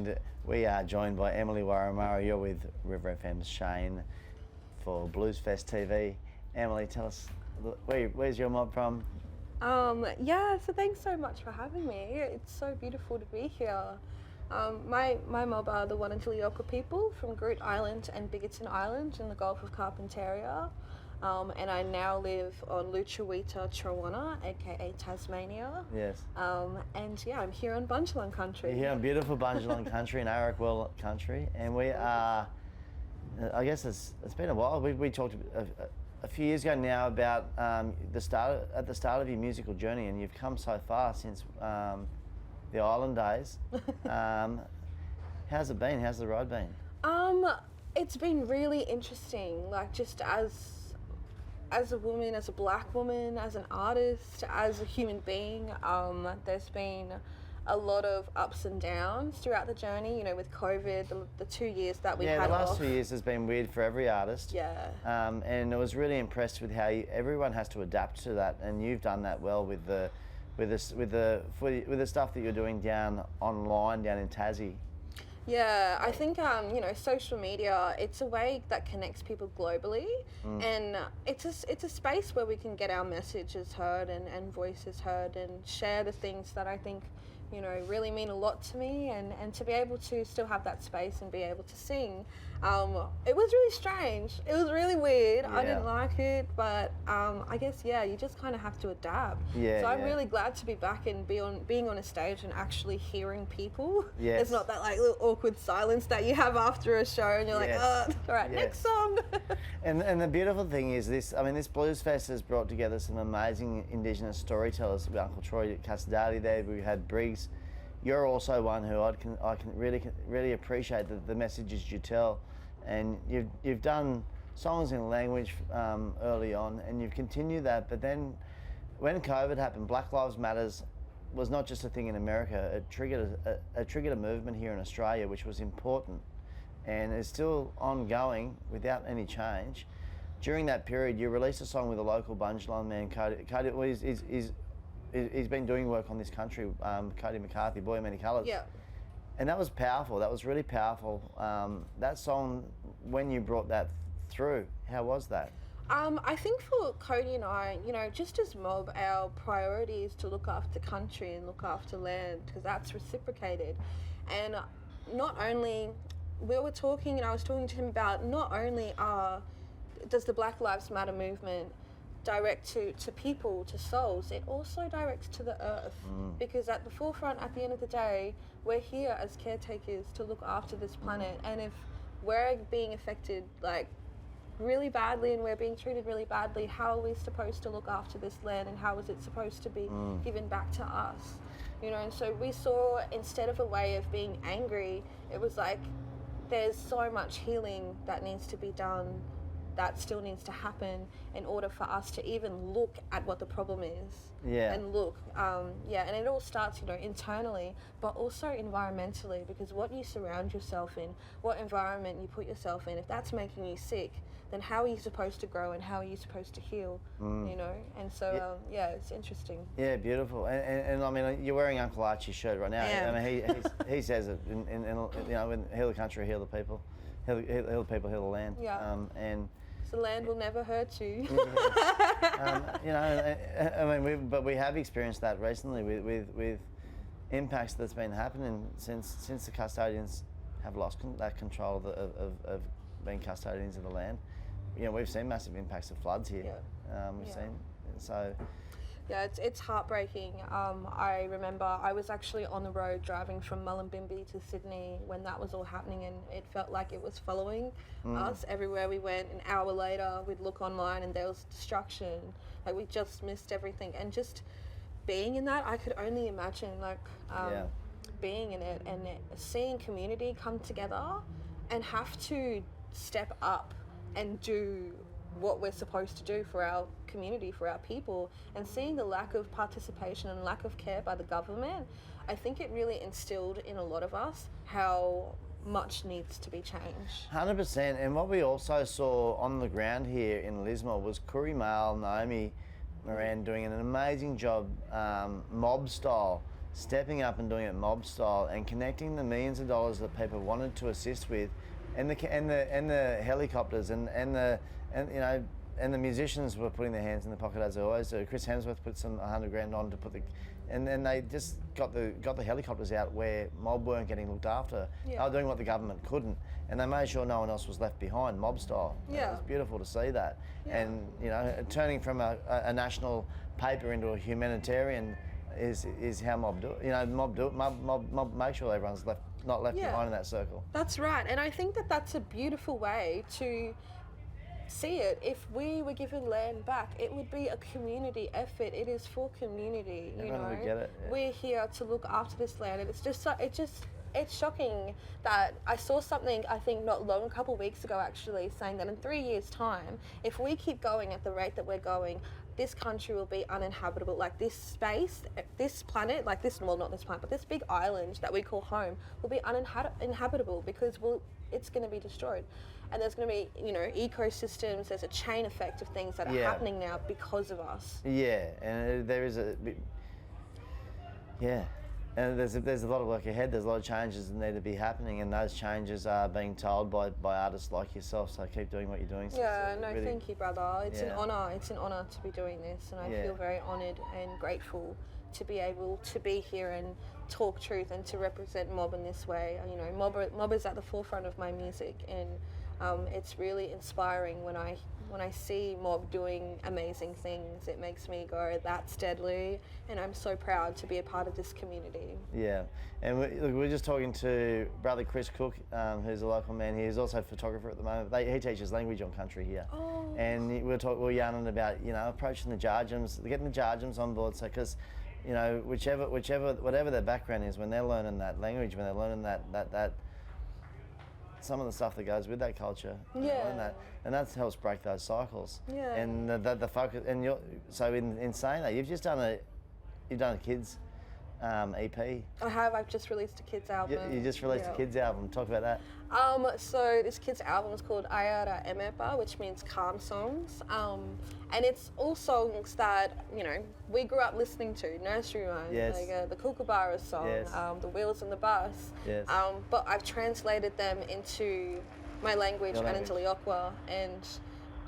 and we are joined by Emily Wurramara. You're with River FM's Shane for Bluesfest TV. Emily, tell us, where's your mob from? Yeah, so thanks so much for having me. It's so beautiful to be here. My mob are the Wurramara people from Groot Island and Biggerton Island in the Gulf of Carpentaria. And I now live on Luchawita, Trawana, aka Tasmania. Yes. And yeah, I'm here on Bundjalung country. You're here on beautiful Bundjalung country and Ayarra Emeba country, and we are. I guess it's been a while. We talked a few years ago now about at the start of your musical journey, and you've come so far since the island days. How's it been? How's the ride been? It's been really interesting. Like, just as a woman, as a black woman, as an artist, as a human being, there's been a lot of ups and downs throughout the journey, you know, with COVID, the 2 years that we had off. Yeah, the last 2 years has been weird for every artist. Yeah. And I was really impressed with how everyone has to adapt to that, and you've done that well with the stuff that you're doing down online, down in Tassie. Yeah, I think, you know, social media, it's a way that connects people globally, and it's a space where we can get our messages heard and voices heard and share the things that I think, you know, really mean a lot to me, and to be able to still have that space and be able to sing. It was really strange. It was really weird. Yeah. I didn't like it, but I guess, yeah, you just kind of have to adapt. Yeah, so I'm really glad to be back and being on a stage and actually hearing people. Yes. It's not that like little awkward silence that you have after a show and you're like, all right, next song. And the beautiful thing is this, I mean, this Bluesfest has brought together some amazing Indigenous storytellers. Uncle Troy Casadali there, we had Briggs. You're also one who I can really appreciate the messages you tell, and you've done songs in language early on, and you've continued that. But then, when COVID happened, Black Lives Matters was not just a thing in America. It triggered a movement here in Australia, which was important, and is still ongoing without any change. During that period, you released a song with a local Bundjalung man, Cody. He's been doing work on this country, Cody McCarthy, Boy of Many Colours. Yeah. And that was powerful. That was really powerful. That song, when you brought that through, how was that? I think for Cody and I, you know, just as mob, our priority is to look after country and look after land, because that's reciprocated. And not only, we were talking, and I was talking to him about, not only does the Black Lives Matter movement direct to people, to souls, it also directs to the earth, because at the forefront, at the end of the day, we're here as caretakers to look after this planet, and if we're being affected like really badly and we're being treated really badly, how are we supposed to look after this land, and how is it supposed to be given back to us, you know? And so we saw, instead of a way of being angry, it was like, there's so much healing that needs to be done, that still needs to happen in order for us to even look at what the problem is. Yeah. And look, and it all starts, you know, internally, but also environmentally, because what you surround yourself in, what environment you put yourself in, if that's making you sick, then how are you supposed to grow and how are you supposed to heal, you know? And so, it's interesting. Yeah, beautiful. And I mean, you're wearing Uncle Archie's shirt right now. Yeah. I mean, he says it, in you know, when heal the country, heal the people, heal the people, heal the land. Yeah. And the land will never hurt you. you know, I mean, we have experienced that recently with impacts that's been happening since the custodians have lost that control of being custodians of the land. You know, we've seen massive impacts of floods here. Yeah. We've seen so. Yeah, it's heartbreaking. I remember I was actually on the road driving from Mullumbimby to Sydney when that was all happening, and it felt like it was following us everywhere we went. An hour later, we'd look online and there was destruction. Like, we just missed everything. And just being in that, I could only imagine, like, being in it and seeing community come together and have to step up and do what we're supposed to do for our community, for our people, and seeing the lack of participation and lack of care by the government, I think it really instilled in a lot of us how much needs to be changed. 100%. And what we also saw on the ground here in Lismore was Kuri Male, Naomi Moran doing an amazing job, mob style, stepping up and doing it mob style and connecting the millions of dollars that people wanted to assist with, and the helicopters and the musicians were putting their hands in the pocket as they always do. Chris Hemsworth put some $100,000 on to put and then they just got the helicopters out where mob weren't getting looked after. Yeah. They were doing what the government couldn't, and they made sure no one else was left behind, mob style. Yeah. It was beautiful to see that. Yeah. And turning from a national paper into a humanitarian is how mob do it. Mob do it. Mob make sure everyone's not left behind in that circle. That's right, and I think that that's a beautiful way to see it. If we were given land back, it would be a community effort. It is for community. Everyone would get it. Yeah. We're here to look after this land, and it's shocking that I saw something, I think a couple of weeks ago actually, saying that in 3 years' time, if we keep going at the rate that we're going, this country will be uninhabitable. Like this space, this planet, like this, well, not this planet, but this big island that we call home will be uninhabitable because it's going to be destroyed. And there's going to be, ecosystems, there's a chain effect of things that are happening now because of us. Yeah, and there is and there's a lot of work ahead. There's a lot of changes that need to be happening, and those changes are being told by artists like yourself. So keep doing what you're doing. Really, thank you, brother. It's an honour. It's an honour to be doing this, and I feel very honoured and grateful to be able to be here and talk truth and to represent mob in this way. Mob is at the forefront of my music, and it's really inspiring when I see mob doing amazing things. It makes me go, that's deadly, and I'm so proud to be a part of this community. Yeah, and we're just talking to brother Chris Cook, who's a local man here. He's also a photographer at the moment. He teaches language on country here. Oh. And we're yarning about, approaching the Jarjums, getting the Jarjums on board, so because whatever their background is, when they're learning that language, when they're learning that some of the stuff that goes with that culture, and that helps break those cycles. Yeah. And the focus, and so in saying that, you've done a kids EP. I have. I've just released a kids album. You just released a kids album. Talk about that. So this kids album is called Ayarra Emeba, which means calm songs. And it's all songs that, we grew up listening to, nursery rhymes, like the Kookaburra song, the Wheels on the Bus. Yes. But I've translated them into my language and into Liokwa, and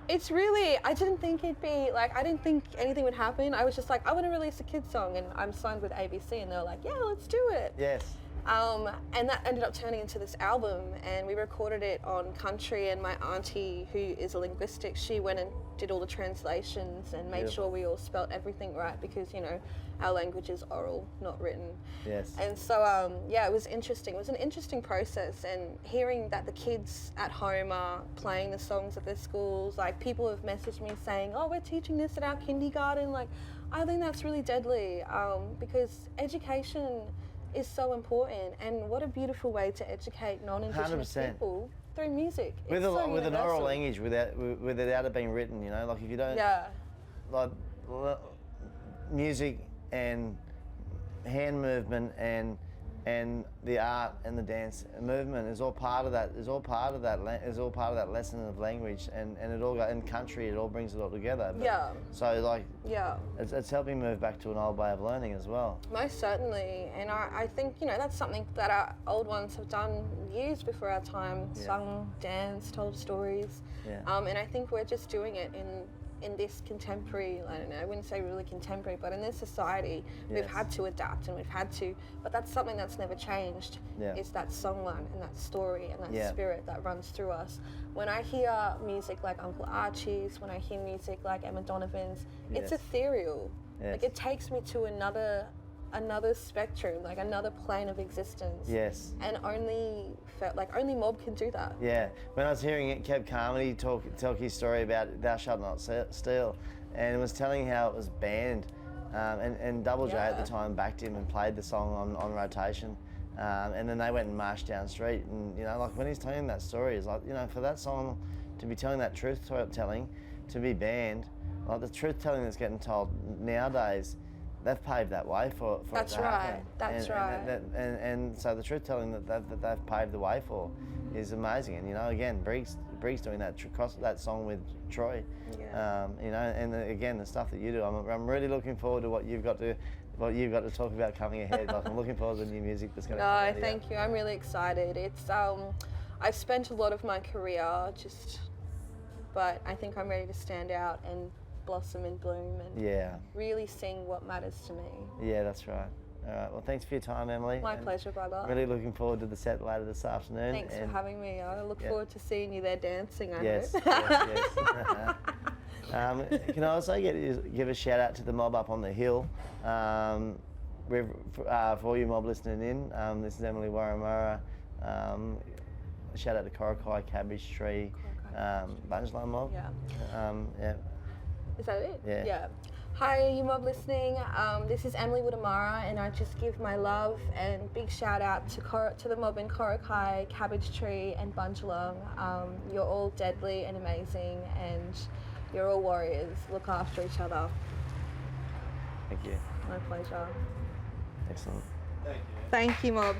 it's really, I didn't think I didn't think anything would happen. I was just like, I want to release a kids song, and I'm signed with ABC, and they're like, yeah, let's do it. Yes. And that ended up turning into this album, and we recorded it on country, and my auntie, who is a linguistic, she went and did all the translations and made sure we all spelt everything right, because our language is oral, not written. Yes. And so it was interesting. It was an interesting process, and hearing that the kids at home are playing the songs at their schools, like people have messaged me saying, oh, we're teaching this at our kindergarten. Like, I think that's really deadly, because education is so important, and what a beautiful way to educate non-Indigenous 100%. people through music. With an oral language, without it being written, like if you don't, like music and hand movement and the art and the dance movement is all part of that. Is all part of that lesson of language, and it all in country. It all brings it all together. So it's helping move back to an old way of learning as well. Most certainly, and I think that's something that our old ones have done years before our time. Sung, danced, told stories. And I think we're just doing it in this contemporary, I don't know, I wouldn't say really contemporary, but in this society, we've had to adapt, and but that's something that's never changed, is that songline and that story and that spirit that runs through us. When I hear music like Uncle Archie's, when I hear music like Emma Donovan's, it's ethereal. Like, it takes me to another spectrum, like another plane of existence. Yes. And only mob can do that. Yeah. When I was hearing Kev Carmody talk his story about Thou Shalt Not Steal, and was telling how it was banned, and Double J at the time backed him and played the song on rotation, and then they went and marched down the street, and like when he's telling that story, it's like, for that song to be telling that truth telling, to be banned, like the truth telling that's getting told nowadays, they've paved that way for it to happen. That's right. And so the truth telling that they've paved the way for is amazing. And again, Briggs doing that song with Troy. And again, the stuff that you do, I'm really looking forward to what you've got to what you've got to talk about coming ahead. Like, I'm looking forward to the new music that's going to come out. No, thank you. I'm really excited. It's I've spent a lot of my career but I think I'm ready to stand out and blossom and bloom and really sing what matters to me. Yeah, that's right. All right. Well, thanks for your time, Emily. My pleasure, brother. Really looking forward to the set later this afternoon. Thanks for having me. I look forward to seeing you there dancing. I hope. Yes. Can I also give a shout out to the mob up on the hill? For all you mob listening in, this is Emily Wurramara. Shout out to Korokai, Cabbage Tree, Bungeline Mob. Yeah. Is that it? Yeah. Hi, you mob listening. This is Emily Wurramara, and I just give my love and big shout out to the mob in Korokai, Cabbage Tree, and Bungelang. You're all deadly and amazing, and you're all warriors. Look after each other. Thank you. My pleasure. Excellent. Thank you, mob.